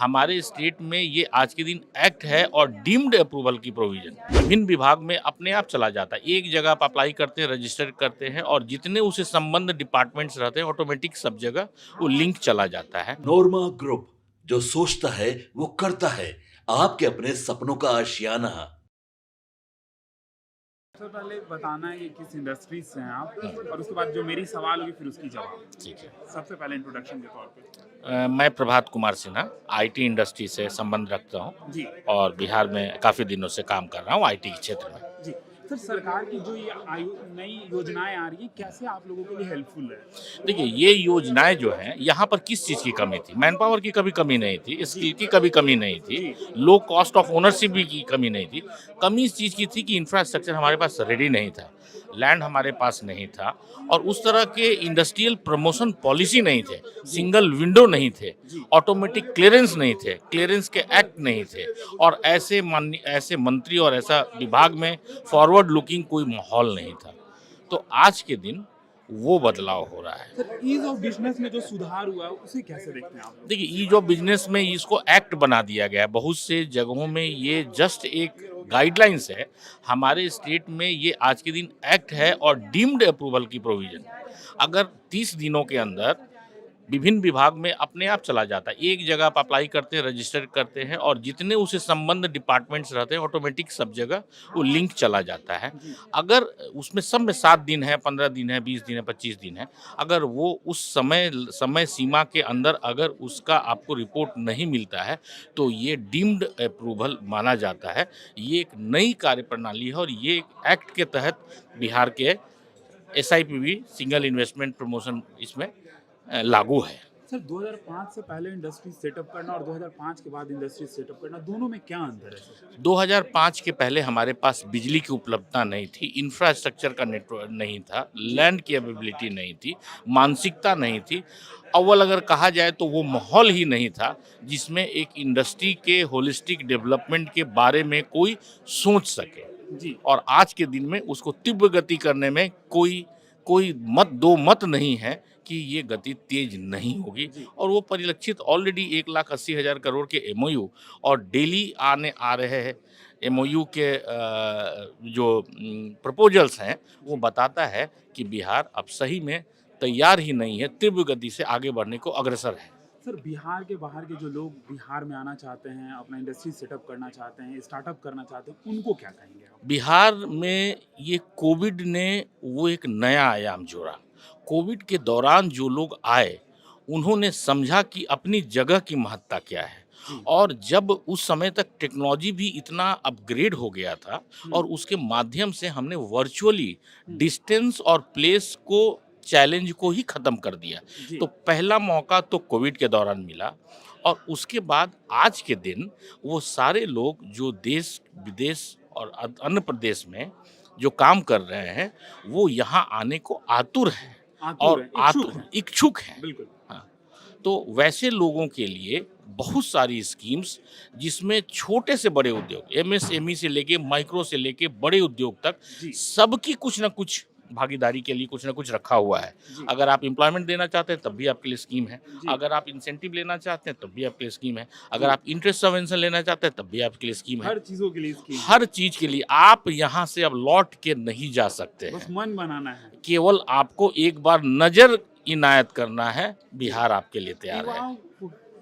हमारे स्टेट में ये आज के दिन एक्ट है और डीम्ड अप्रूवल की प्रोविजन विभिन्न विभाग में अपने आप चला जाता है। एक जगह आप अप्लाई करते हैं, रजिस्टर करते हैं और जितने उसे संबंध डिपार्टमेंट्स रहते हैं ऑटोमेटिक सब जगह वो लिंक चला जाता है। नोरमा ग्रुप, जो सोचता है वो करता है। आपके अपने सपनों का आशियाना। सबसे पहले बताना है कि किस इंडस्ट्री से हैं आप, और उसके बाद जो मेरी सवाल होगी फिर उसकी जवाब। ठीक है। सबसे पहले इंट्रोडक्शन के तौर पे। मैं प्रभात कुमार सिन्हा आईटी इंडस्ट्री से संबंध रखता हूँ जी और बिहार में काफ़ी दिनों से काम कर रहा हूँ आईटी के क्षेत्र में। जी सर, सरकार की जो ये नई योजनाएं आ रही है, कैसे आप लोगों के लिए हेल्पफुल है? देखिए, ये योजनाएं जो हैं यहाँ पर किस चीज़ की कमी थी? मैन पावर की कभी कमी नहीं थी, स्किल की कभी कमी नहीं थी, जी लो कॉस्ट ऑफ ओनरशिप भी की कमी नहीं थी। कमी इस चीज़ की थी कि इंफ्रास्ट्रक्चर हमारे पास रेडी नहीं था, लैंड हमारे पास नहीं था और उस तरह के इंडस्ट्रियल प्रमोशन पॉलिसी नहीं थे, सिंगल विंडो नहीं थे, जी ऑटोमेटिक क्लियरेंस नहीं थे, क्लियरेंस के एक्ट नहीं थे और ऐसे मंत्री और ऐसा विभाग में फॉरवर्ड लुकिंग कोई माहौल नहीं था। तो आज के दिन वो बदलाव हो रहा है। सर, ईज ऑफ बिजनेस में जो सुधार हुआ है उसे कैसे देखते हैं आप लोग? देखिए, ईज ऑफ बिजनेस में इसको एक्ट बना दिया गया है। बहुत से जगहों में ये जस्ट एक गाइडलाइंस है। हमारे स्टेट में ये आज के दिन एक्ट है और डीम्ड अप्रूवल की प्रोविजन। अगर 30 दिनों के अंदर विभिन्न विभाग में अपने आप चला जाता है। एक जगह आप अप्लाई करते हैं, रजिस्टर करते हैं और जितने उसे संबंध डिपार्टमेंट्स रहते हैं ऑटोमेटिक सब जगह वो लिंक चला जाता है। जी अगर उसमें सब में 7 दिन है, 15 दिन है, 20 दिन है, 25 दिन है, अगर वो उस समय सीमा के अंदर अगर उसका आपको रिपोर्ट नहीं मिलता है तो ये डीम्ड अप्रूवल माना जाता है। ये एक नई कार्यप्रणाली है और ये एक एक्ट के तहत बिहार के एसआईपीबी सिंगल इन्वेस्टमेंट प्रमोशन इसमें लागू है। सर, 2005 से पहले इंडस्ट्री सेटअप करना और 2005 के बाद इंडस्ट्री सेटअप करना, दोनों में क्या अंतर है सर? 2005 के पहले हमारे पास बिजली की उपलब्धता नहीं थी, इंफ्रास्ट्रक्चर का नेटवर्क नहीं था, जी लैंड की अवेलेबिलिटी नहीं थी, मानसिकता नहीं थी। अव्वल अगर कहा जाए तो वो माहौल ही नहीं था जिसमें एक इंडस्ट्री के होलिस्टिक डेवलपमेंट के बारे में कोई सोच सके। जी और आज के दिन में उसको तीव्र गति करने में कोई कोई दो मत नहीं है कि ये गति तेज नहीं होगी जी और वो परिलक्षित ऑलरेडी 1,80,000 करोड़ के एमओयू और डेली आ रहे हैं एमओयू के जो प्रपोजल्स हैं वो बताता है कि बिहार अब सही में तैयार ही नहीं है, तीव्र गति से आगे बढ़ने को अग्रसर है। सर, बिहार के बाहर के जो लोग बिहार में आना चाहते हैं, अपना इंडस्ट्री सेटअप करना चाहते हैं, स्टार्टअप करना चाहते हैं, उनको क्या कहेंगे आप? बिहार में ये कोविड ने वो एक नया आयाम जोड़ा। कोविड के दौरान जो लोग आए, उन्होंने समझा कि अपनी जगह की महत्ता क्या है जी और जब उस समय तक टेक्नोलॉजी भी इतना अपग्रेड हो गया था और हम्म उसके माध्यम से हमने वर्चुअली हम्म डिस्टेंस और प्लेस को चैलेंज को ही ख़त्म कर दिया। जी तो पहला मौका तो कोविड के दौरान मिला और उसके बाद आज के दिन वो सारे लोग जो देश विदेश और अन्य प्रदेश में जो काम कर रहे हैं वो यहाँ आने को आतुर हैं आतुर और है, इच्छुक आतुर है। इच्छुक हैं। बिल्कुल। हाँ, तो वैसे लोगों के लिए बहुत सारी स्कीम्स जिसमें छोटे से बड़े उद्योग एमएसएमई से लेके माइक्रो से लेके बड़े उद्योग तक जी सबकी कुछ ना कुछ भागीदारी के लिए कुछ ना कुछ रखा हुआ है। जी अगर आप एम्प्लॉयमेंट देना चाहते हैं तब भी आपके लिए स्कीम है, जी अगर आप इंसेंटिव लेना चाहते हैं तब भी आपके लिए स्कीम है, अगर जी आप इंटरेस्ट सबवेंशन लेना चाहते हैं तब भी आपके लिए स्कीम है। हर चीजों के लिए स्कीम है। हर चीज के लिए आप यहाँ से अब लौट के नहीं जा सकते बस हैं, मन बनाना है। केवल आपको एक बार नजर इनायत करना है, बिहार आपके लिए तैयार है। युवाओं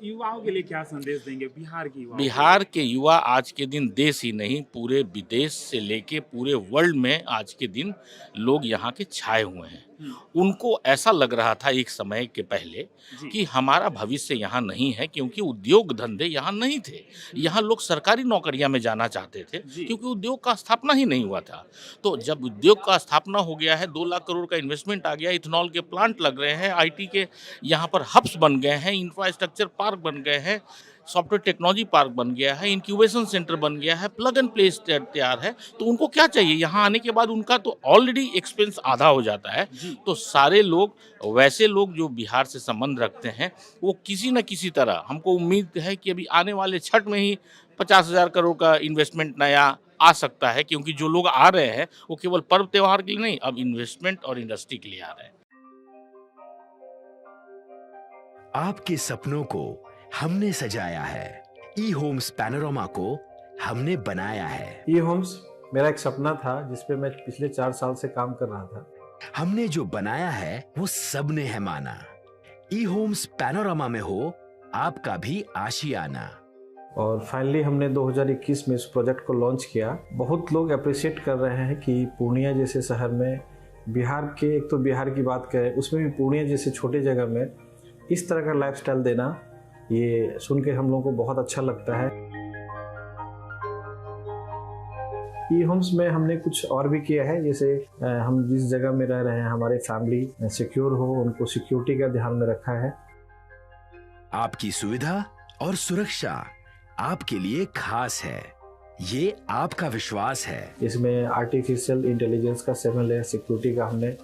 युवाओं के लिए क्या संदेश देंगे, बिहार के युवाओं के लिए? बिहार के युवा आज के दिन देश ही नहीं पूरे विदेश से लेके पूरे वर्ल्ड में आज के दिन लोग यहाँ के छाए हुए हैं। हम्म, उनको ऐसा लग रहा था एक समय के पहले जी कि हमारा भविष्य यहाँ नहीं है क्योंकि उद्योग धंधे यहाँ नहीं थे। यहाँ लोग सरकारी नौकरियां में जाना चाहते थे जी क्योंकि उद्योग का स्थापना ही नहीं हुआ था। तो जब उद्योग का स्थापना हो गया है, 2 लाख करोड़ का इन्वेस्टमेंट आ गया, इथेनॉल के प्लांट लग रहे हैं, आईटी के यहाँ पर हब्स बन गए हैं, इंफ्रास्ट्रक्चर पार्क बन गए हैं, सॉफ्टवेयर टेक्नोलॉजी पार्क बन गया है, इंक्यूबेशन सेंटर बन गया है, प्लग एंड प्ले तैयार है। तो उनको क्या चाहिए? यहाँ आने के बाद उनका तो ऑलरेडी एक्सपेंस आधा हो जाता है। जी तो सारे लोग, वैसे लोग जो बिहार से संबंध रखते हैं, वो किसी न किसी तरह, हमको उम्मीद है कि अभी आने वाले छठ में ही 50,000 करोड़ का इन्वेस्टमेंट नया आ सकता है क्योंकि जो लोग आ रहे हैं वो केवल पर्व त्योहार के लिए नहीं, अब इन्वेस्टमेंट और इंडस्ट्री के लिए आ रहे हैं। आपके सपनों को हमने सजाया है, ई होम्स पैनोरामा को हमने बनाया है। ई होम्स मेरा एक सपना था जिसपे मैं पिछले 4 साल से काम कर रहा था। हमने जो बनाया है वो सबने है माना। ई होम्स पैनोरामा में हो आपका भी आशियाना। और फाइनली हमने 2021 में इस प्रोजेक्ट को लॉन्च किया। बहुत लोग अप्रिशिएट कर रहे हैं कि पूर्णिया जैसे शहर में बिहार के, एक तो बिहार की बात करें उसमें भी पूर्णिया जैसे छोटे जगह में इस तरह का लाइफस्टाइल देना, ये सुन के हम लोगों को बहुत अच्छा लगता है। ई होम्स में हमने कुछ और भी किया है, जैसे हम जिस जगह में रह रहे हैं हमारे फैमिली सिक्योर हो, उनको सिक्योरिटी का ध्यान में रखा है। आपकी सुविधा और सुरक्षा आपके लिए खास है, ये आपका विश्वास है। इसमें आर्टिफिशियल इंटेलिजेंस का 7 लेयर सिक्योरिटी का हमने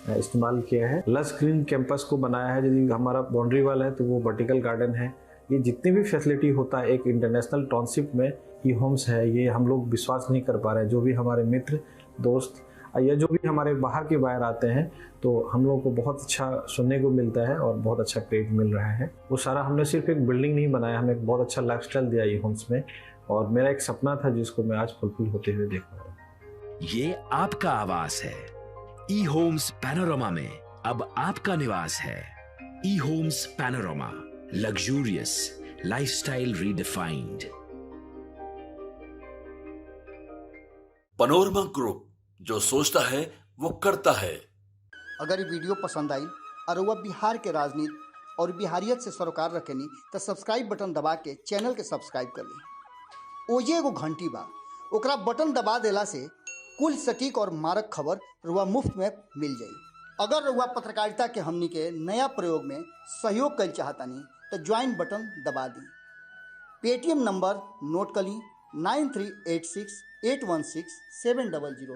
इस्तेमाल किया है। लस ग्रीन कैंपस को बनाया है। यदि हमारा बाउंड्री वाल है तो वो वर्टिकल गार्डन है। ये जितनी भी फैसिलिटी होता है एक इंटरनेशनल टाउनशिप में ई होम्स है, ये हम लोग विश्वास नहीं कर पा रहे हैं। जो भी हमारे मित्र दोस्त या जो भी हमारे बाहर के बाहर आते हैं तो हम लोगों को बहुत अच्छा सुनने को मिलता है और बहुत अच्छा क्रेडिट मिल रहा है। वो सारा हमने सिर्फ एक बिल्डिंग नहीं बनाया, हमें एक बहुत अच्छा लाइफस्टाइल दिया ई होम्स में, और मेरा एक सपना था जिसको मैं आज फुलफिल होते हुए देख रहा हूँ। ये आपका आवास है। ई होम्स पैनोरामा में अब आपका निवास है। E homes Panorama, luxurious lifestyle redefined. Panorama group, जो सोचता है वो करता है। अगर ये वीडियो पसंद आई और वह बिहार के राजनीति और बिहारियत से सरोकार रखेनी तो सब्सक्राइब बटन दबा के चैनल के सब्सक्राइब कर ली। ओजे एगो घंटी बा, ओकरा बटन दबा देला से कुल सटीक और मारक खबर रुआ मुफ्त में मिल जाई। अगर रुआ पत्रकारिता के हमनी के नया प्रयोग में सहयोग कर चाहतानी तो ज्वाइन बटन दबा दी। पेटीएम नंबर नोट कर ली 9386816700।